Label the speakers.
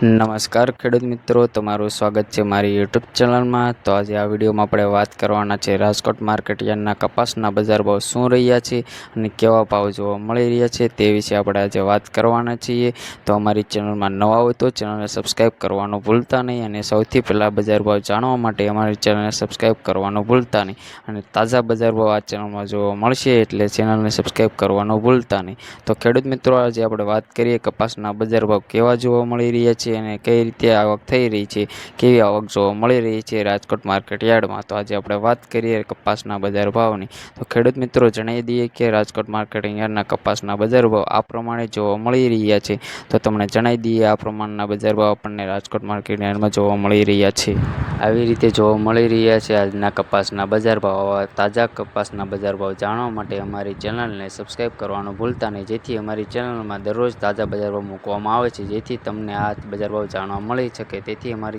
Speaker 1: નમસ્કાર ખેડૂત મિત્રો, તમારું સ્વાગત છે મારી યુટ્યુબ ચેનલમાં। તો આજે આ વિડીયોમાં આપણે વાત કરવાના છે રાજકોટ માર્કેટ યાર્ડના કપાસના બજાર ભાવ શું રહ્યા છે અને કેવા ભાવ જોવા મળી રહ્યા છે તે વિશે આપણે આજે વાત કરવાના છીએ। તો અમારી ચેનલમાં નવા હોય તો ચેનલને સબસ્ક્રાઈબ કરવાનું ભૂલતા નહીં અને સૌથી પહેલાં બજાર ભાવ જાણવા માટે અમારી ચેનલને સબસ્ક્રાઈબ કરવાનું ભૂલતા નહીં અને તાજા બજાર ભાવ આ ચેનલમાં જોવા મળશે એટલે ચેનલને સબસ્ક્રાઈબ કરવાનું ભૂલતા નહીં। તો ખેડૂત મિત્રો, આજે આપણે વાત કરીએ કપાસના બજાર ભાવ કેવા જોવા મળી રહ્યા છે અને કઈ રીતે આવક થઈ રહી છે, કેવી આવક જોવા મળી રહી છે રાજકોટ માર્કેટ યાર્ડમાં। તો આજે આપણે વાત કરીએ કપાસના બજાર ભાવની। તો ખેડૂત મિત્રો, જણાવી દઈએ કે રાજકોટ માર્કેટ યાર્ડના કપાસના બજાર ભાવ આ પ્રમાણે જોવા મળી રહ્યા છે। તો તમને જણાવી દઈએ આ પ્રમાણના બજાર ભાવ આપણને રાજકોટ માર્કેટ યાર્ડમાં જોવા મળી રહ્યા છે। આવી રીતે જોવા મળી રહ્યા છે આજના કપાસના બજાર ભાવ। તાજા કપાસના બજાર ભાવ જાણવા માટે અમારી ચેનલને સબસ્ક્રાઈબ કરવાનું ભૂલતા નહીં, જેથી અમારી ચેનલમાં દરરોજ તાજા બજાર ભાવ મૂકવામાં આવે છે, જેથી તમને આ બજાર ભાવ જાણવા મળી શકે। તેથી અમારી